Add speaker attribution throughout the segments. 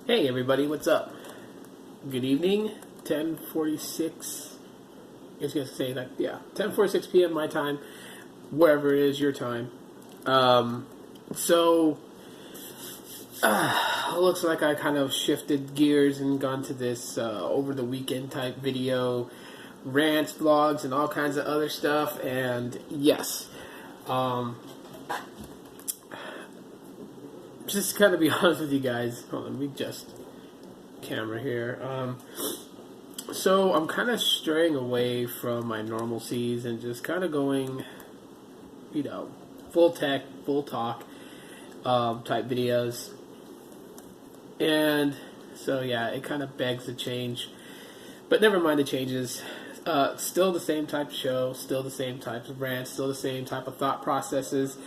Speaker 1: Hey everybody, what's up? Good evening, 10:46. I was gonna say that, yeah, 10:46 p.m. my time, wherever it is your time. So looks like I kind of shifted gears and gone to this over the weekend type video, rants, vlogs, and all kinds of other stuff. And yes, just kind of be honest with you guys. Hold on, let me just camera here. So I'm kind of straying away from my normalcies and just kind of going, full tech, full talk type videos. And so yeah, it kind of begs the change. But never mind the changes. Still the same type of show, still the same types of rants, still the same type of thought processes.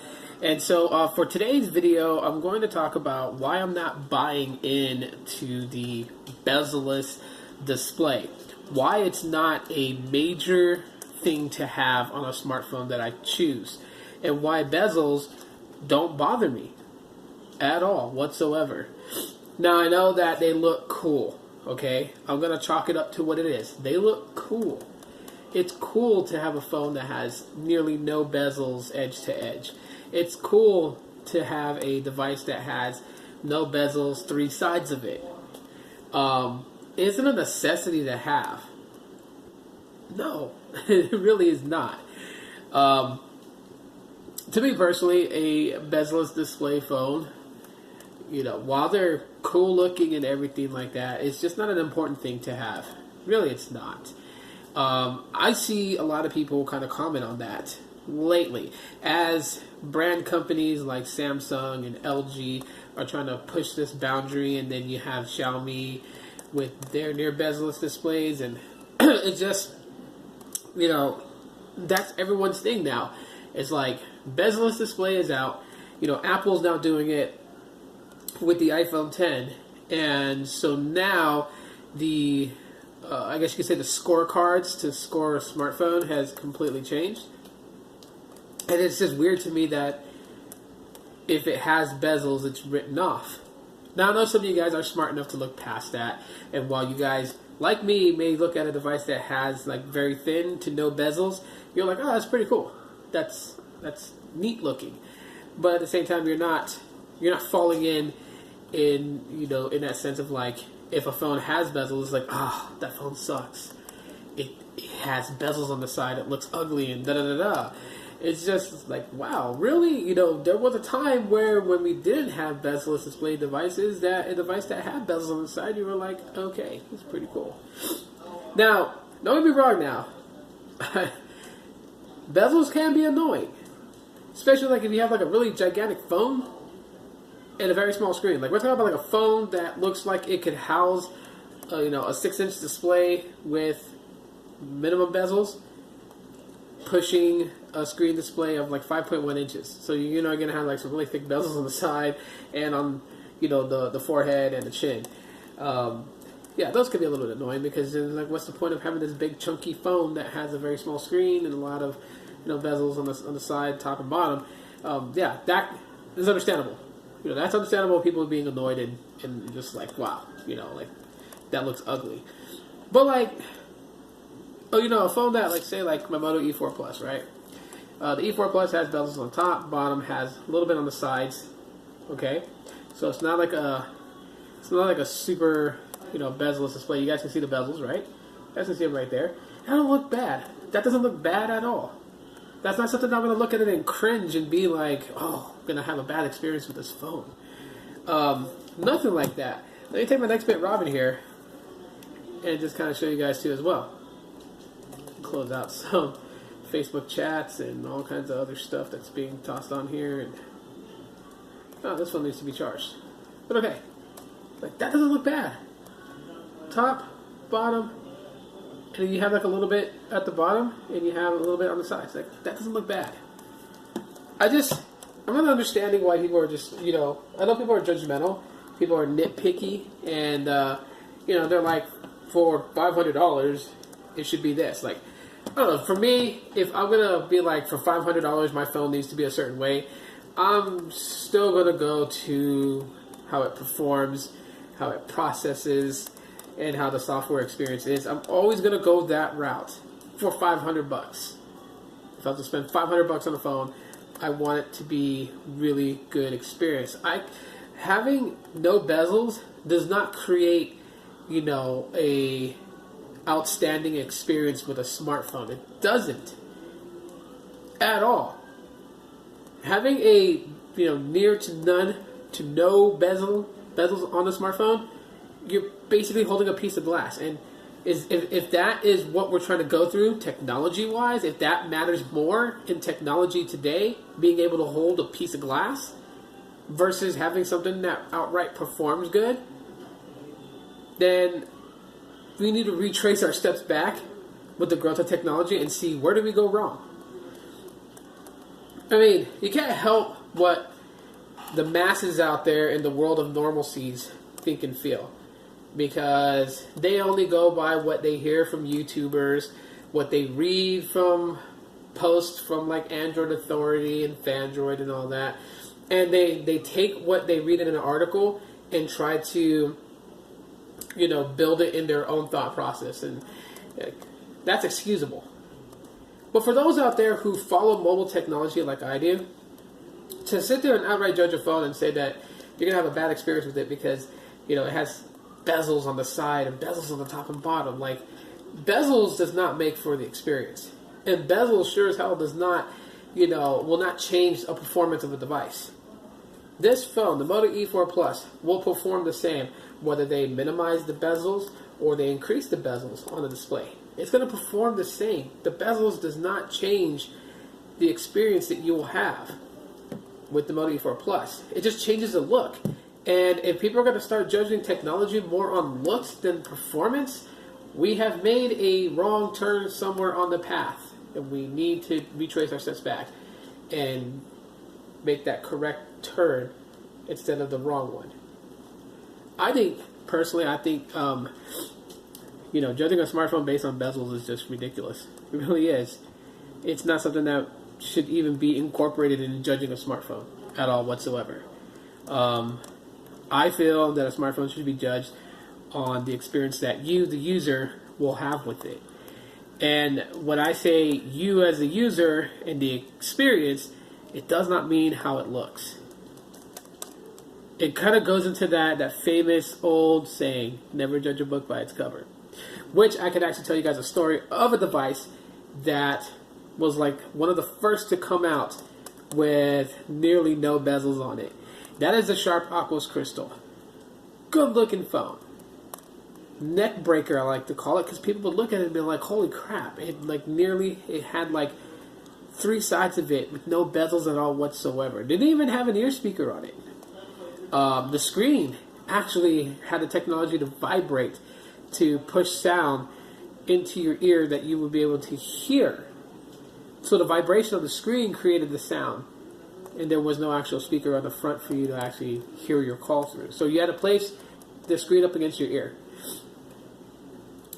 Speaker 1: And so for today's video, I'm going to talk about why I'm not buying into the bezel-less display. Why it's not a major thing to have on a smartphone that I choose. And why bezels don't bother me at all whatsoever. Now I know that they look cool, okay? I'm going to chalk it up to what it is. They look cool. It's cool to have a phone that has nearly no bezels edge to edge. It's cool to have a device that has no bezels, three sides of it. Isn't a necessity to have. No, it really is not. To me personally, a bezel-less display phone, while they're cool looking and everything like that, it's just not an important thing to have. Really, it's not. I see a lot of people kind of comment on that lately as brand companies like Samsung and LG are trying to push this boundary, and then you have Xiaomi with their near bezel-less displays, and it's just, that's everyone's thing now. It's like bezel-less display is out. Apple's now doing it with the iPhone 10, and so now the I guess you could say the scorecards to score a smartphone has completely changed. And it's just weird to me that if it has bezels, it's written off. Now, I know some of you guys are smart enough to look past that. And while you guys, like me, may look at a device that has like very thin to no bezels, you're like, oh, that's pretty cool. That's neat looking. But at the same time, you're not falling in that sense of like, if a phone has bezels, it's like, that phone sucks. It has bezels on the side. It looks ugly and da-da-da-da. It's just like, wow, really? There was a time where when we didn't have bezel-less display devices, that a device that had bezels on the side, you were like, okay, it's pretty cool. Now, don't get me wrong now. Bezels can be annoying. Especially like if you have like a really gigantic phone and a very small screen. Like we're talking about like a phone that looks like it could house, a 6-inch display with minimum bezels, pushing a screen display of like 5.1 inches. So you're going to have like some really thick bezels on the side and on, the forehead and the chin. Yeah, those could be a little bit annoying because like, what's the point of having this big chunky phone that has a very small screen and a lot of, bezels on the side, top and bottom? Yeah, that is understandable. That's understandable. People being annoyed and just like, wow, like that looks ugly. But like, a phone that like say like my Moto E4 Plus, right? The E4 Plus has bezels on the top, bottom has a little bit on the sides. Okay, so it's not like a super bezel-less display. You guys can see the bezels, right? You guys can see them right there. That don't look bad. That doesn't look bad at all. That's not something I'm going to look at it and cringe and be like, oh, I'm going to have a bad experience with this phone. Nothing like that. Let me take my next bit Robin here and just kind of show you guys too as well. Close out some Facebook chats and all kinds of other stuff that's being tossed on here. And this one needs to be charged. But okay. Like, that doesn't look bad. Top, bottom, and then you have like a little bit at the bottom, and you have a little bit on the sides. Like, that doesn't look bad. I'm not understanding why people are just, I know people are judgmental. People are nitpicky, and, they're like, for $500, it should be this. Like, I don't know. For me, if I'm going to be like, for $500, my phone needs to be a certain way, I'm still going to go to how it performs, how it processes, and how the software experience is. I'm always going to go that route for $500. If I have to spend $500 on a phone, I want it to be really good experience. Having no bezels does not create, a outstanding experience with a smartphone. It doesn't at all. Having a near to none to no bezels on the smartphone, you're basically holding a piece of glass. And if that is what we're trying to go through technology-wise, if that matters more in technology today, being able to hold a piece of glass versus having something that outright performs good, then we need to retrace our steps back with the growth of technology and see where did we go wrong. I mean, you can't help what the masses out there in the world of normalcies think and feel, because they only go by what they hear from YouTubers, what they read from posts from like Android Authority and Fandroid and all that, and they take what they read in an article and try to build it in their own thought process, and that's excusable. But for those out there who follow mobile technology like I do, to sit there and outright judge a phone and say that you're going to have a bad experience with it because, it has bezels on the side and bezels on the top and bottom. Like, bezels does not make for the experience. And bezels sure as hell does not, will not change a performance of a device. This phone, the Moto E4 Plus, will perform the same whether they minimize the bezels or they increase the bezels on the display. It's going to perform the same. The bezels does not change the experience that you will have with the Moto E4 Plus. It just changes the look. And if people are going to start judging technology more on looks than performance, we have made a wrong turn somewhere on the path. And we need to retrace our steps back and make that correct turn instead of the wrong one. Personally, I think judging a smartphone based on bezels is just ridiculous. It really is. It's not something that should even be incorporated in judging a smartphone at all whatsoever. I feel that a smartphone should be judged on the experience that you, the user, will have with it. And when I say you as a user and the experience, it does not mean how it looks. It kind of goes into that famous old saying, never judge a book by its cover. Which I could actually tell you guys a story of a device that was like one of the first to come out with nearly no bezels on it. That is the Sharp Aquos Crystal. Good looking phone. Neck breaker, I like to call it, because people would look at it and be like, holy crap. It had like 3 sides of it with no bezels at all whatsoever. Didn't even have an ear speaker on it. The screen actually had the technology to vibrate, to push sound into your ear that you would be able to hear. So the vibration of the screen created the sound, and there was no actual speaker on the front for you to actually hear your call through. So you had to place the screen up against your ear.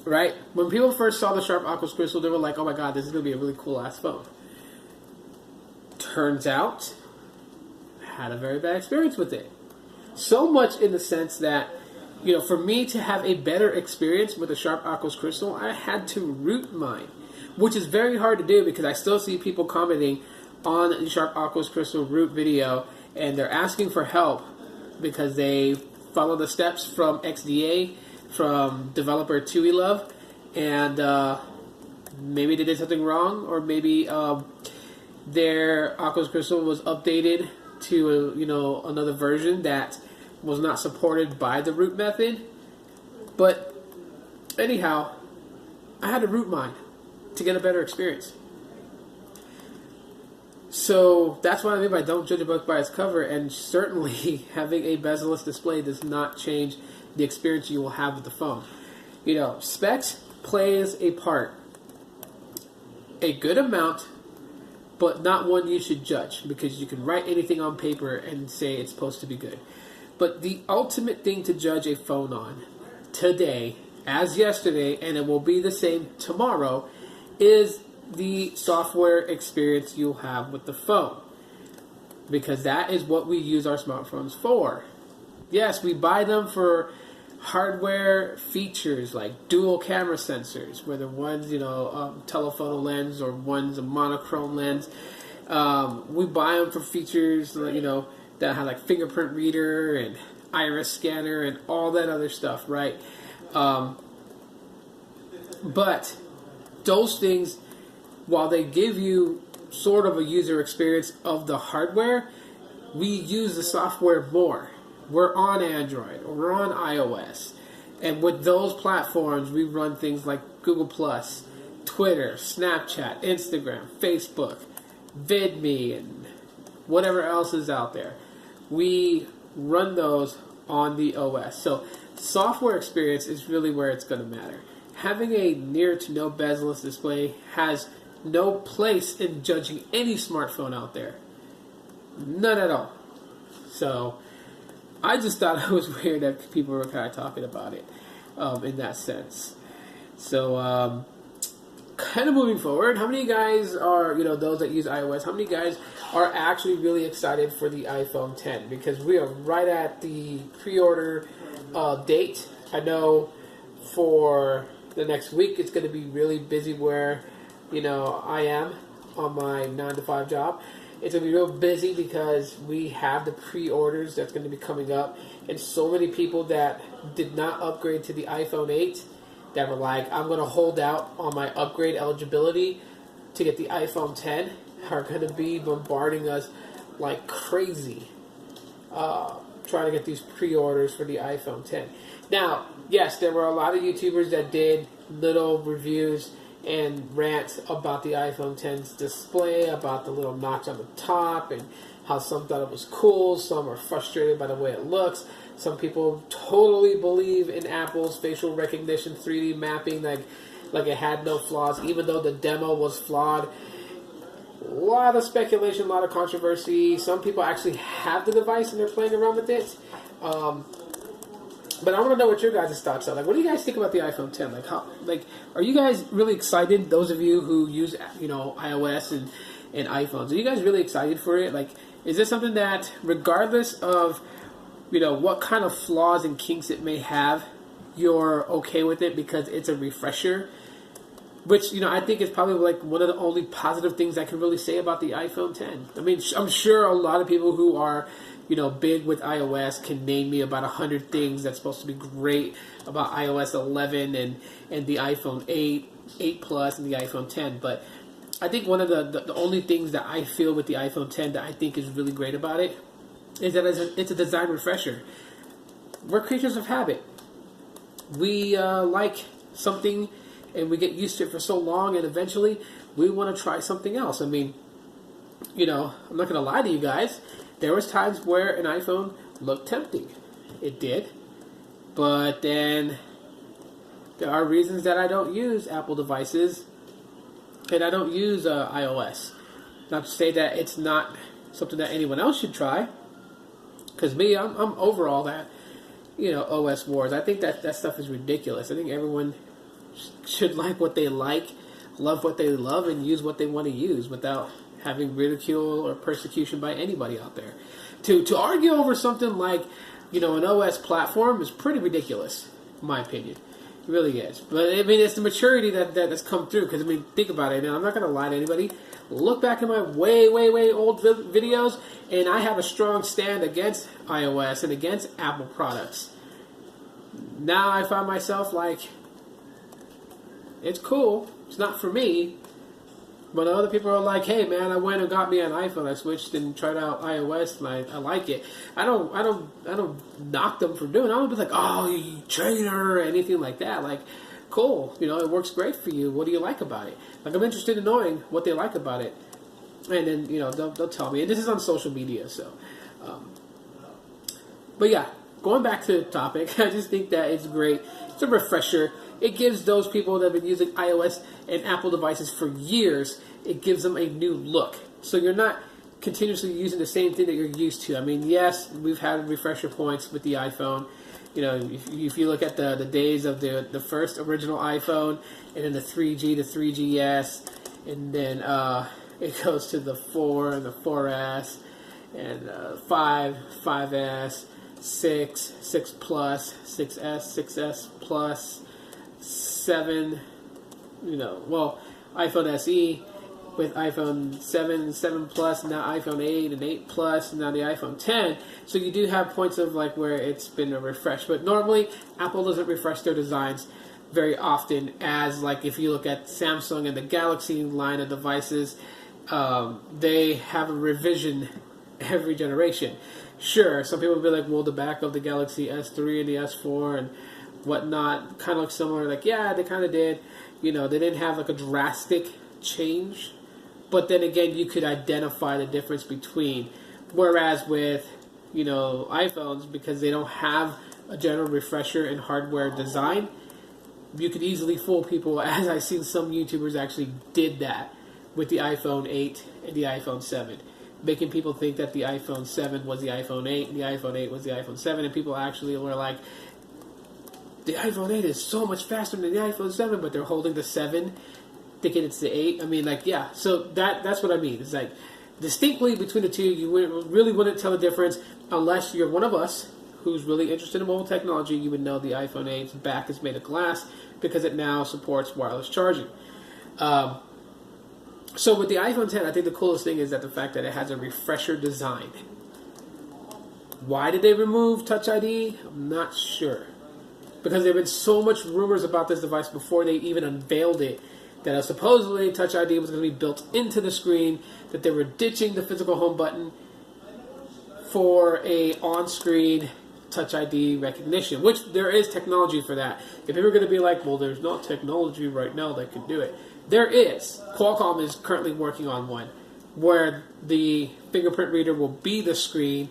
Speaker 1: Right? When people first saw the Sharp Aquos Crystal, they were like, oh my god, this is going to be a really cool ass phone. Turns out, I had a very bad experience with it. So much in the sense that, for me to have a better experience with the Sharp Aquos Crystal, I had to root mine, which is very hard to do because I still see people commenting on the Sharp Aquos Crystal root video, and they're asking for help because they follow the steps from XDA, from developer TuiLove, and maybe they did something wrong, or maybe their Aquos Crystal was updated to another version that was not supported by the root method. But anyhow, I had to root mine to get a better experience. So that's what I mean by don't judge a book by its cover, and certainly having a bezel-less display does not change the experience you will have with the phone. Specs plays a part, a good amount, but not one you should judge, because you can write anything on paper and say it's supposed to be good. But the ultimate thing to judge a phone on today, as yesterday, and it will be the same tomorrow, is the software experience you'll have with the phone. Because that is what we use our smartphones for. Yes, we buy them for hardware features like dual camera sensors, whether one's telephoto lens or one's a monochrome lens. We buy them for features that have like fingerprint reader and iris scanner and all that other stuff, right? But those things, while they give you sort of a user experience of the hardware, we use the software more. We're on Android or we're on iOS. And with those platforms, we run things like Google+, Twitter, Snapchat, Instagram, Facebook, VidMe, and whatever else is out there. We run those on the OS. So software experience is really where it's going to matter. Having a near to no bezel-less display has no place in judging any smartphone out there. None at all. So I just thought it was weird that people were kind of talking about it in that sense. So kind of moving forward, how many guys are, those that use iOS, how many guys are actually really excited for the iPhone 10? Because we are right at the pre-order date. I know for the next week it's going to be really busy where, I am on my 9-to-5 job. It's going to be real busy because we have the pre-orders that's going to be coming up. And so many people that did not upgrade to the iPhone 8 that were like, I'm going to hold out on my upgrade eligibility to get the iPhone 10 are going to be bombarding us like crazy trying to get these pre-orders for the iPhone 10. Now, yes, there were a lot of YouTubers that did little reviews and rants about the iPhone 10's display, about the little notch on the top, and how some thought it was cool, some are frustrated by the way it looks. Some people totally believe in Apple's facial recognition 3D mapping, like it had no flaws, even though the demo was flawed. A lot of speculation, a lot of controversy. Some people actually have the device and they're playing around with it. But I want to know what your guys' thoughts are. Like, what do you guys think about the iPhone 10? Are you guys really excited? Those of you who use, iOS and iPhones, are you guys really excited for it? Like, is this something that, regardless of, what kind of flaws and kinks it may have, you're okay with it because it's a refresher? Which, I think is probably like one of the only positive things I can really say about the iPhone 10. I mean, I'm sure a lot of people who are, big with iOS can name me about 100 things that's supposed to be great about iOS 11 and the iPhone 8, 8 Plus, and the iPhone 10. But I think one of the only things that I feel with the iPhone 10 that I think is really great about it is that it's a design refresher. We're creatures of habit. We like something and we get used to it for so long, and eventually we want to try something else. I mean, I'm not going to lie to you guys. There was times where an iPhone looked tempting. It did. But then there are reasons that I don't use Apple devices and I don't use iOS. Not to say that it's not something that anyone else should try. Because me, I'm over all that, OS wars. I think that stuff is ridiculous. I think everyone should like what they like, love what they love, and use what they want to use without having ridicule or persecution by anybody out there. To argue over something like, an OS platform is pretty ridiculous, in my opinion. It really is. But, I mean, it's the maturity that's come through. Because, think about it. Now, I'm not going to lie to anybody. Look back at my way, way, way old videos, and I have a strong stand against iOS and against Apple products. Now I find myself like, it's cool. It's not for me. But other people are like, hey man, I went and got me an iPhone. I switched and tried out iOS and I like it. I don't knock them for doing it. I don't be like, oh, you traitor or anything like that. Like, cool, it works great for you. What do you like about it? Like, I'm interested in knowing what they like about it. And then, they'll tell me. And this is on social media, so. But yeah, going back to the topic, I just think that it's great. It's a refresher. It gives those people that have been using iOS and Apple devices for years, it gives them a new look. So you're not continuously using the same thing that you're used to. I mean, yes, we've had refresher points with the iPhone. If you look at the days of the first original iPhone, and then the 3G, the 3GS, and then it goes to the 4 and the 4S, and 5, 5S, 6, 6 Plus, 6S, 6S Plus, 7, iPhone SE with iPhone 7, 7 Plus, now iPhone 8 and 8 Plus, and now the iPhone 10. So you do have points of like where it's been a refresh. But normally, Apple doesn't refresh their designs very often, as like if you look at Samsung and the Galaxy line of devices, they have a revision every generation. Sure, some people will be like, well, the back of the Galaxy S3 and the S4 and whatnot kind of look similar. Like, yeah, they kind of did. They didn't have like a drastic change. But then again, you could identify the difference between. Whereas with, iPhones, because they don't have a general refresher in hardware design, you could easily fool people, as I've seen some YouTubers actually did that with the iPhone 8 and the iPhone 7. Making people think that the iPhone 7 was the iPhone 8 and the iPhone 8 was the iPhone 7, and people actually were like, the iPhone 8 is so much faster than the iPhone 7, but they're holding the 7, thinking it's the 8. I mean, like, yeah, so that's what I mean. It's like, distinctly between the two, you really wouldn't tell the difference unless you're one of us who's really interested in mobile technology. You would know the iPhone 8's back is made of glass because it now supports wireless charging. So with the iPhone 10, I think the coolest thing is that the fact that it has a refresher design. Why did they remove Touch ID? I'm not sure. Because there have been so much rumors about this device before they even unveiled it, that supposedly Touch ID was going to be built into the screen, that they were ditching the physical home button for a on-screen Touch ID recognition, which there is technology for that. If people are going to be like, well, there's not technology right now that can do it. There is. Qualcomm is currently working on one where the fingerprint reader will be the screen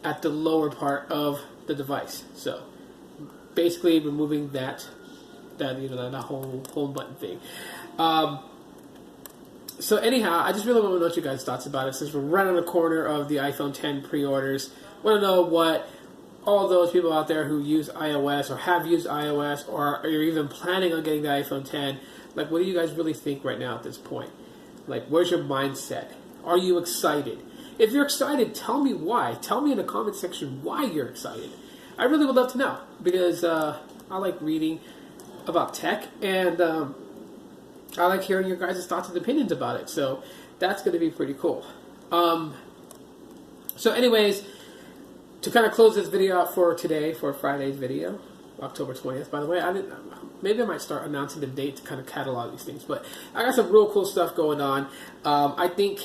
Speaker 1: at the lower part of the device. So basically removing that whole home button thing. So anyhow, I just really want to know what you guys' thoughts about it, since we're right on the corner of the iPhone 10 pre-orders. Want to know what all those people out there who use iOS or have used iOS or are even planning on getting the iPhone 10, like, what do you guys really think right now at this point? Like, where's your mindset? Are you excited? If you're excited, tell me why. Tell me in the comment section why you're excited. I really would love to know, because I like reading about tech, and I like hearing your guys' thoughts and opinions about it. So that's going to be pretty cool. So anyways, to kind of close this video out for today, for Friday's video, October 20th, by the way, maybe I might start announcing the date to kind of catalog these things, but I got some real cool stuff going on. I think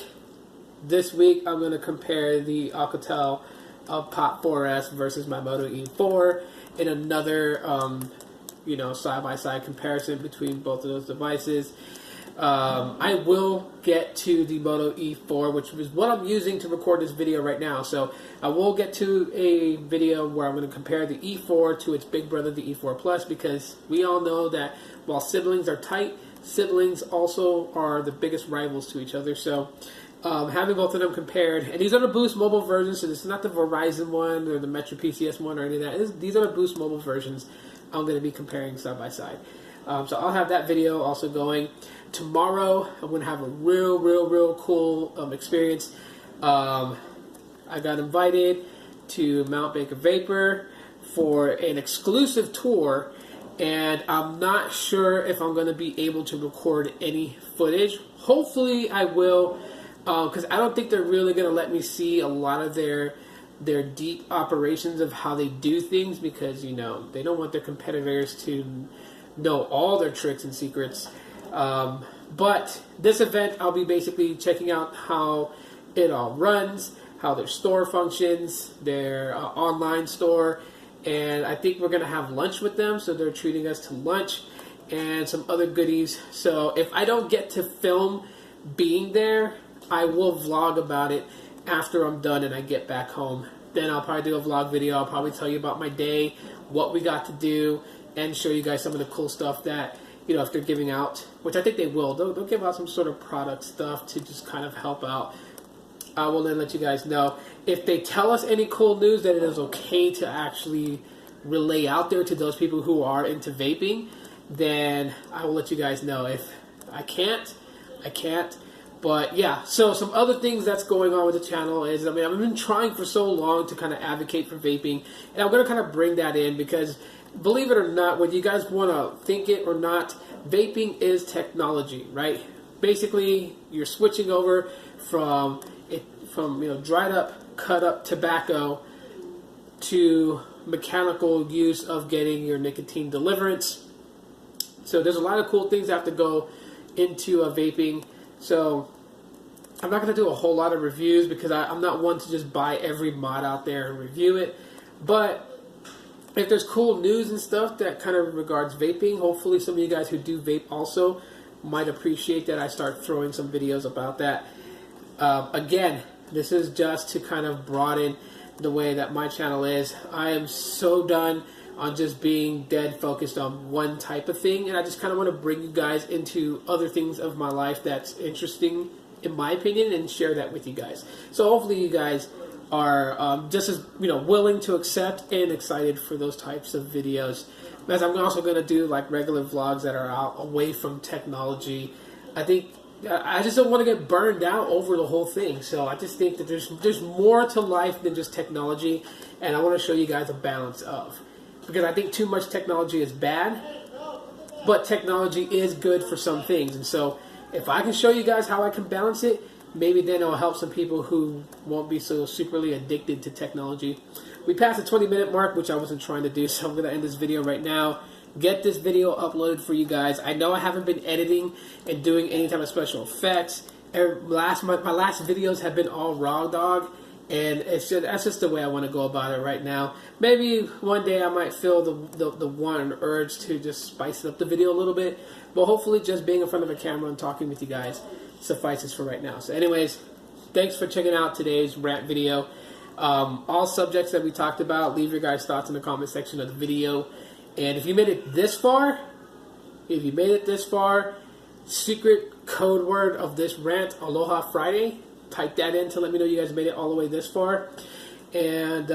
Speaker 1: this week I'm going to compare the Alcatel Pop 4S versus my Moto E4 in another, side-by-side comparison between both of those devices. I will get to the Moto E4, which is what I'm using to record this video right now. So I will get to a video where I'm going to compare the E4 to its big brother, the E4 Plus, because we all know that while siblings are tight, siblings also are the biggest rivals to each other. So having both of them compared, and these are the Boost mobile versions, so this is not the Verizon one or the Metro PCS one or any of that. These are the Boost mobile versions I'm going to be comparing side by side. So I'll have that video also going. Tomorrow, I'm going to have a real cool experience. I got invited to Mount Baker Vapor for an exclusive tour, and I'm not sure if I'm going to be able to record any footage. Hopefully I will, because I don't think they're really going to let me see a lot of their deep operations of how they do things, because, they don't want their competitors to know all their tricks and secrets. But this event, I'll be basically checking out how it all runs, how their store functions, their online store, and I think we're going to have lunch with them, so they're treating us to lunch and some other goodies. So if I don't get to film being there, I will vlog about it after I'm done and I get back home. Then I'll probably do a vlog video. I'll probably tell you about my day, what we got to do, and show you guys some of the cool stuff that, if they're giving out, which I think they will. They'll give out some sort of product stuff to just kind of help out. I will then let you guys know. If they tell us any cool news that it is okay to actually relay out there to those people who are into vaping, then I will let you guys know. If I can't, But yeah, so some other things that's going on with the channel is, I mean, I've been trying for so long to kind of advocate for vaping, and I'm going to kind of bring that in because, believe it or not, whether you guys want to think it or not, vaping is technology, right? Basically, you're switching over from dried up, cut up tobacco to mechanical use of getting your nicotine deliverance. So there's a lot of cool things that have to go into vaping. So I'm not going to do a whole lot of reviews because I'm not one to just buy every mod out there and review it. But if there's cool news and stuff that kind of regards vaping, hopefully some of you guys who do vape also might appreciate that I start throwing some videos about that. Again, this is just to kind of broaden the way that my channel is. I am so done on just being dead focused on one type of thing, and I just kind of want to bring you guys into other things of my life that's interesting in my opinion and share that with you guys. So hopefully you guys are just as willing to accept and excited for those types of videos. As I'm also going to do like regular vlogs that are out away from technology. I just don't want to get burned out over the whole thing. So I just think that there's more to life than just technology, and I want to show you guys a balance of. Because I think too much technology is bad, but technology is good for some things. And so if I can show you guys how I can balance it, maybe then it'll help some people who won't be so superly addicted to technology. We passed the 20-minute mark, which I wasn't trying to do, so I'm going to end this video right now. Get this video uploaded for you guys. I know I haven't been editing and doing any type of special effects. My last videos have been all raw dog. And that's just the way I want to go about it right now. Maybe one day I might feel the want and urge to just spice up the video a little bit. But hopefully just being in front of a camera and talking with you guys suffices for right now. So anyways, thanks for checking out today's rant video. All subjects that we talked about, leave your guys' thoughts in the comment section of the video. And if you made it this far, secret code word of this rant, Aloha Friday. Type that in to let me know you guys made it all the way this far. And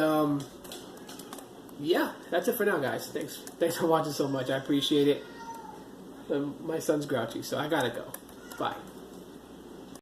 Speaker 1: yeah, that's it for now, guys. Thanks for watching so much. I appreciate it. My son's grouchy, so I gotta go. Bye.